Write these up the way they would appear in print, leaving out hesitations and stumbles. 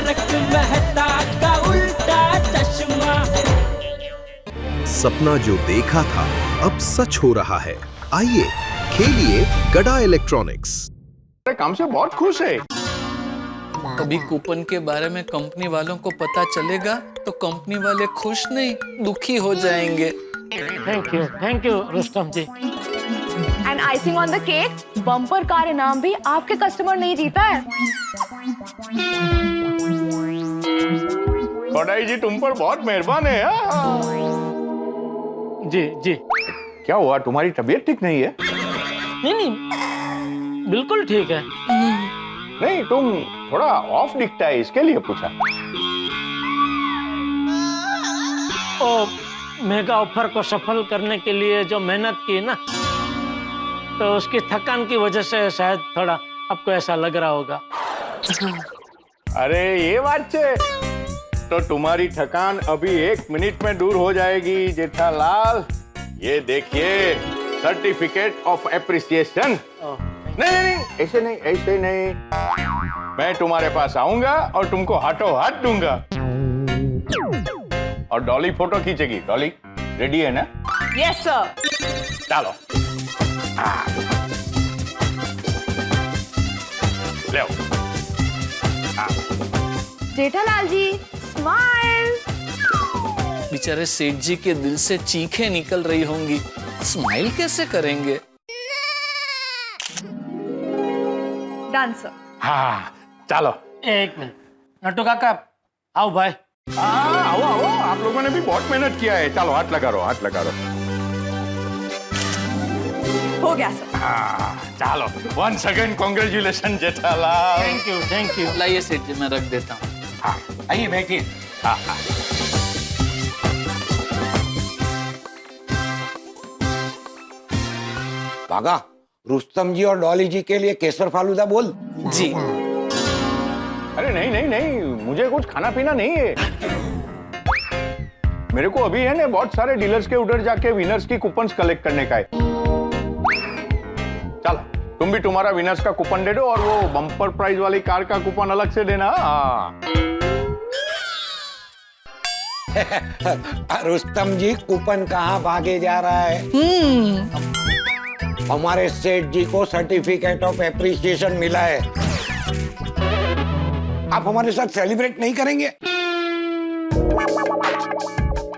तारक मेहता का उल्टा चश्मा। सपना जो देखा था अब सच हो रहा है। आइए खेलिए गड़ा इलेक्ट्रॉनिक्स। काम से बहुत खुश है। कभी कूपन के बारे में कंपनी वालों को पता चलेगा तो कंपनी वाले खुश नहीं दुखी हो जाएंगे। Thank you Rustam ji. And icing on the cake, bumper car इनाम भी आपके कस्टमर नहीं जीता है। बड़ाई जी तुम पर बहुत मेहरबान है। जी जी। क्या हुआ, तुम्हारी तबीयत ठीक नहीं है? नहीं, बिल्कुल ठीक है। नहीं, तुम थोड़ा ऑफ दिखता है, इसके लिए पूछा। ओ, मेगा ऑफर को सफल करने के लिए जो मेहनत की ना, तो उसकी थकान की वजह से शायद थोड़ा आपको ऐसा लग रहा होगा। अरे ये बात है, तो तुम्हारी थकान अभी 1 मिनट में दूर हो जाएगी जेठालाल। ये देखिए, सर्टिफिकेट ऑफ एप्रिसिएशन। नहीं, ऐसे नहीं, ऐसे नहीं। मैं तुम्हारे पास आऊंगा और तुमको हाथों हाथ दूंगा। और डॉली फोटो खींचेगी। डॉली रेडी है ना? Yes sir. चलो ले आओ। जेठालाल जी स्माइल। बेचारे सेठ जी के दिल से चीखें निकल रही होंगी, स्माइल कैसे करेंगे? Done sir. हाँ चलो। एक मिनट, नट्टू काका आओ भाई। आओ आओ, आप लोगों ने भी बहुत मेहनत किया है। चलो हाथ लगा रो, हाथ लगा रो। हो गया सर। हाँ चलो, once again congratulation Jethalal. Thank you. लाइए सेठ जी, मैं रख देता हूँ। हाँ आइए बैठिए। हाँ हाँ। भागा, रुस्तम जी और डॉली जी के लिए केसर फालूदा बोल। जी। अरे नहीं नहीं नहीं, मुझे कुछ खाना पीना नहीं है। मेरे को अभी है ना बहुत सारे डीलर्स के उधर जाके विनर्स की कूपन्स कलेक्ट करने का है। चलो तुम भी तुम्हारा विनर्स का कूपन दे दो और वो बम्पर प्राइज वाली कार का कूपन अलग से देना। रुस्तम जी, कूपन कहाँ भागे जा रहा है? हमारे सेठ जी को सर्टिफिकेट ऑफ एप्रिसिएशन मिला है। आप हमारे साथ सेलिब्रेट नहीं करेंगे?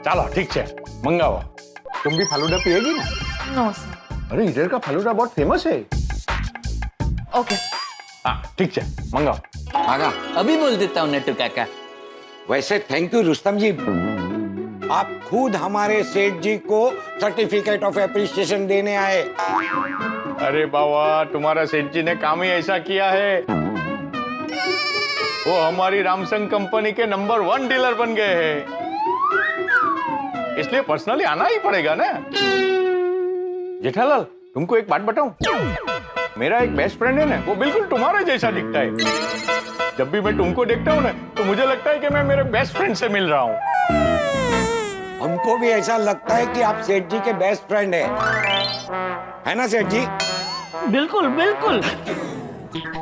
चलो ठीक है, मंगाओ। तुम भी फालूदा पिएगी ना? No sir. अरे इधर का फालूदा बहुत फेमस है। ओके। हाँ ठीक है, मंगाओ। भागा। अभी बोल देता हूँ नट्टू काका। वैसे थैंक यू रुस्तम जी, आप खुद हमारे सेठ जी को सर्टिफिकेट ऑफ एप्रिसिएशन देने आए। अरे बाबा, तुम्हारा सेठ जी ने काम ही ऐसा किया है, वो हमारी रामसंग कंपनी के नंबर 1 डीलर बन गए हैं, इसलिए पर्सनली आना ही पड़ेगा ना। जेठालाल, तुमको एक बात बताऊं, मेरा एक बेस्ट फ्रेंड है ना, वो बिल्कुल तुम्हारे जैसा दिखता है। जब भी मैं तुमको देखता हूँ ना, तो मुझे लगता है कि मैं मेरे बेस्ट फ्रेंड से मिल रहा हूँ। हमको भी ऐसा लगता है कि आप सेठ जी के बेस्ट फ्रेंड है ना सेठ जी? बिल्कुल बिल्कुल।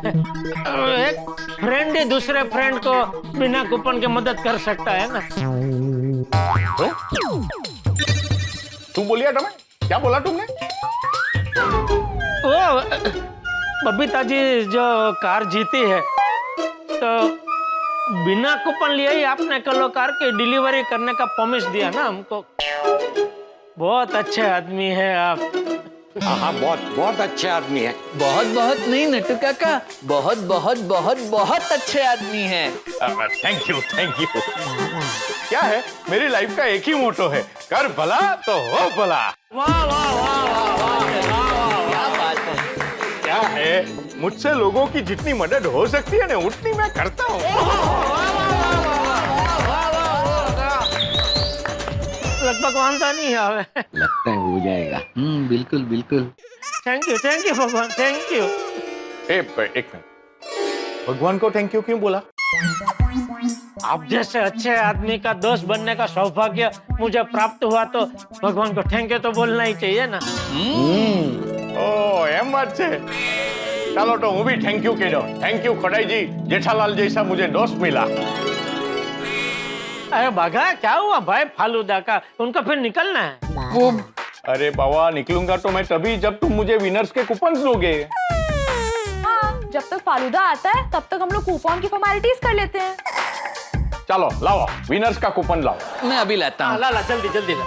एक फ्रेंड ही दूसरे फ्रेंड को बिना कूपन के मदद कर सकता है ना। तो? तू बोलिया था, क्या बोला तुमने? वो बबीता जी जो कार जीती है, तो बिना कूपन लिए ही आपने कल कार की डिलीवरी करने का प्रॉमिस दिया ना हमको। बहुत अच्छे आदमी है आप। हाँ, बहुत बहुत अच्छे आदमी है। बहुत बहुत नहीं नट्टू काका, बहुत बहुत बहुत बहुत अच्छे आदमी हैं। Thank you thank you. क्या है, मेरी लाइफ का एक ही मोटो है, कर भला तो हो भला। वाह वाह वाह वाह वाह। क्या बात है। क्या है, मुझसे लोगों की जितनी मदद हो सकती है ना, उतनी मैं करता हूँ। लगभग मानता नहीं है। लगता है हो जाएगा। बिल्कुल बिल्कुल। थैंक यू भगवान, थैंक यू। एक मिनट, भगवान को थैंक यू क्यों बोला? आप जैसे अच्छे आदमी का दोस्त बनने का सौभाग्य मुझे प्राप्त हुआ, तो भगवान को थैंक यू तो बोलना ही चाहिए ना। ओ एम बात है। चलो तो હું બી થેન્ક યુ કહી દો. થેન્ક યુ ખોડાઈજી, જેઠાલાલ जैसा मुझे दोस्त मिला. अरे बाघा क्या हुआ भाई फालूदा का, उनका फिर निकलना है। वो अरे बाबा निकलूंगा तो मैं तभी जब तुम मुझे विनर्स के कूपन दोगे. हाँ, जब तक फालूदा आता है तब तक हम लोग कूपन की फॉर्मेलिटीज कर लेते हैं। चलो लाओ विनर्स का कूपन लाओ. मैं अभी लाता हूँ। ला ला जल्दी जल्दी ला।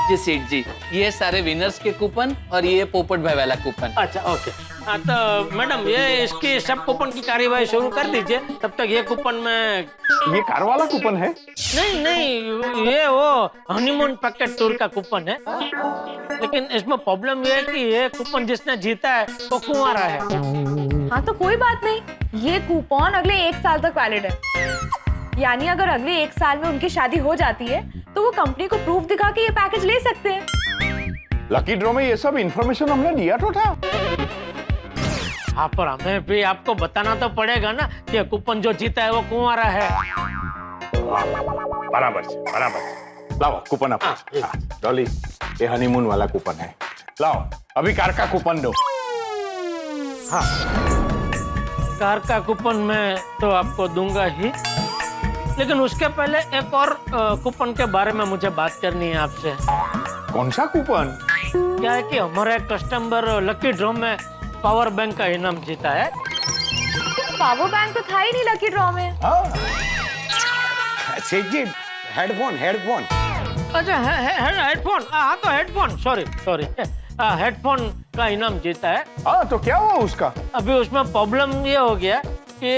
जी सेठ जी, ये सारे विनर्स के कूपन और ये पोपट भाई वाला कूपन। अच्छा ओके। हाँ तो मैडम ये इसकी सब कूपन की कार्यवाही शुरू कर दीजिए, तब तक ये कूपन में। ये कार वाला कूपन है? नहीं ये वो हनीमून पैकेट टूर का कूपन है, लेकिन इसमें प्रॉब्लम ये है कि ये कूपन जिसने जीता है वो कुंवारा है। हाँ तो कोई बात नहीं, ये कूपन अगले 1 साल तक वैलिड है। यानी अगर अगले 1 साल में उनकी शादी हो जाती है तो वो कंपनी को प्रूफ दिखा के ये पैकेज ले सकते हैं। लकी ड्रॉ में ये सब इंफॉर्मेशन हमने दिया तो था। हाँ पर हमें भी आपको बताना तो पड़ेगा ना कि कूपन जो जीता है वो कुंवारा है। बराबर से बराबर। लाओ कूपन आप। डॉली ये हनीमून वाला कूपन है, लाओ अभी कार का कूपन दो। हाँ कार का कूपन मैं तो आपको दूंगा ही, लेकिन उसके पहले एक और कूपन के बारे में मुझे बात करनी है आपसे। कौन सा कूपन? क्या है कि हमारे कस्टमर लकी ड्रॉ में पावर बैंक का इनाम जीता है। पावर बैंक तो था ही नहीं लकी ड्रॉ में। सेठ जी हेडफोन हेडफोन। अच्छा हेडफोन। हाँ तो हेडफोन, सॉरी हेडफोन का इनाम जीता है। हाँ तो क्या हुआ उसका? अभी उसमें प्रॉब्लम ये हो गया कि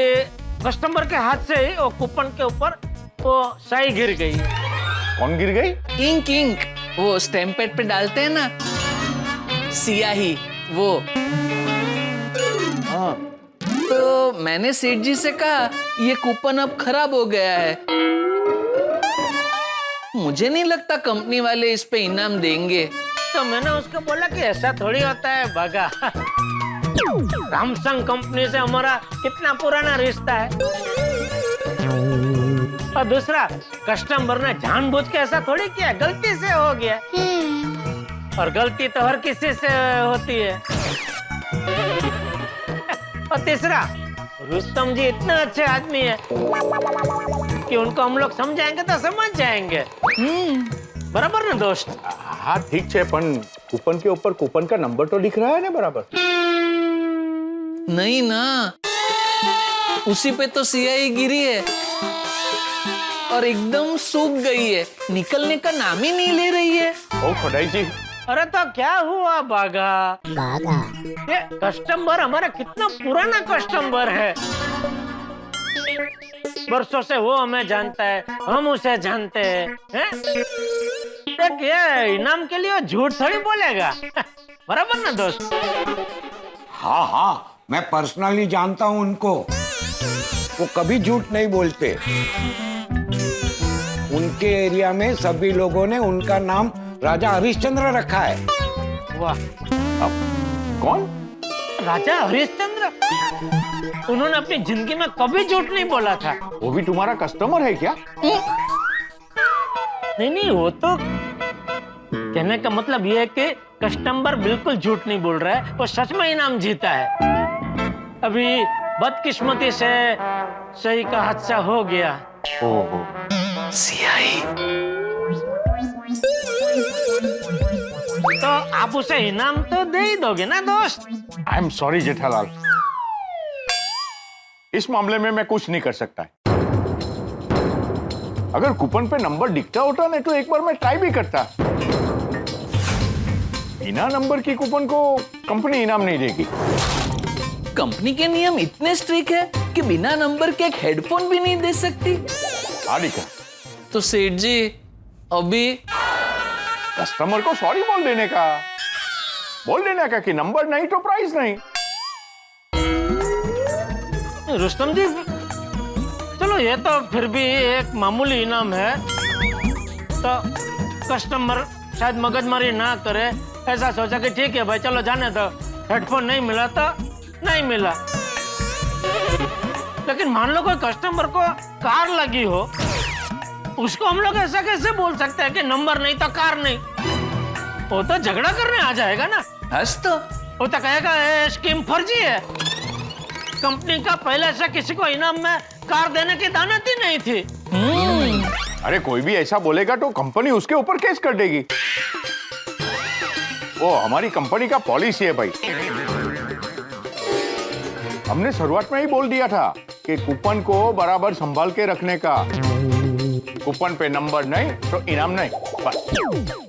कस्टमर के हाथ से ही वो कूपन के ऊपर वो स्याही गिर गई। कौन गिर गई? इंक वो स्टैम्प पैड पे डालते हैं ना, सियाही वो। हाँ तो मैंने सेठ जी से कहा ये कूपन अब खराब हो गया है, मुझे नहीं लगता कंपनी वाले इस पे इनाम देंगे। तो मैंने उसको बोला कि ऐसा थोड़ी होता है भागा, सैमसंग कंपनी से हमारा कितना पुराना रिश्ता है। और दूसरा कस्टमर ने जानबूझ के ऐसा थोड़ी किया, गलती से हो गया। और गलती तो हर किसी से होती है। और तीसरा रुस्तम जी इतने अच्छे आदमी है कि उनको हम लोग समझाएंगे तो समझ जाएंगे। बराबर ना दोस्त? हाँ ठीक है, पण कूपन के ऊपर कूपन का नंबर तो लिख रहा है ना बराबर? नहीं ना, उसी पे तो सियाही गिरी है और एकदम सूख गई है, निकलने का नाम ही नहीं ले रही है। ओ खोडाई जी। अरे तो क्या हुआ बागा? ये कस्टमर हमारा कितना पुराना कस्टमर है, बरसों से वो हमें जानता है, हम उसे जानते हैं। देख ये इनाम के लिए झूठ थोड़ी बोलेगा। बराबर ना दोस्त? हाँ हाँ मैं पर्सनली जानता हूँ उनको, वो कभी झूठ नहीं बोलते। उनके एरिया में सभी लोगों ने उनका नाम राजा हरिश्चंद्र रखा है। वाह, कौन? राजा हरिश्चंद्र? उन्होंने अपनी जिंदगी में कभी झूठ नहीं बोला था। वो भी तुम्हारा कस्टमर है क्या? नहीं वो तो कहने का मतलब ये है कि कस्टमर बिल्कुल झूठ नहीं बोल रहा है, वो सच में इनाम जीता है। अभी बदकिस्मती से सही का हादसा हो गया। ओहो सियाही। तो आप उसे इनाम तो दे ही दोगे ना दोस्त? आई एम सॉरी जेठालाल, इस मामले में मैं कुछ नहीं कर सकता। अगर कूपन पे नंबर दिखता होता ना तो एक बार मैं ट्राई भी करता। बिना नंबर की कूपन को कंपनी इनाम नहीं देगी। कंपनी के नियम इतने स्ट्रिक्ट है कि बिना नंबर के एक हेडफोन भी नहीं दे सकती। तो सेठ जी अभी कस्टमर को सॉरी बोल देने का कि नंबर नहीं तो प्राइस नहीं। रुस्तम जी चलो ये तो फिर भी एक मामूली इनाम है, तो कस्टमर शायद मगजमारी ना करे, ऐसा सोचा कि ठीक है भाई चलो जाने दो, हेडफोन नहीं मिला तो नहीं मिला। लेकिन मान लो कोई कस्टमर को कार लगी हो, उसको हम लोग ऐसा कैसे बोल सकते हैं कि नंबर नहीं तो कार नहीं? वो तो झगड़ा करने आ जाएगा ना। हंस तो वो तो कहेगा ये स्कीम फर्जी है। कंपनी का पहले से किसी को इनाम में कार देने की दानत ही नहीं थी। अरे कोई भी ऐसा बोलेगा तो कंपनी उसके ऊपर केस कर देगी। वो हमारी कंपनी का पॉलिसी है भाई। हमने शुरुआत में ही बोल दिया था कि कूपन को बराबर संभाल के रखने का। कूपन पे नंबर नहीं तो इनाम नहीं, बस।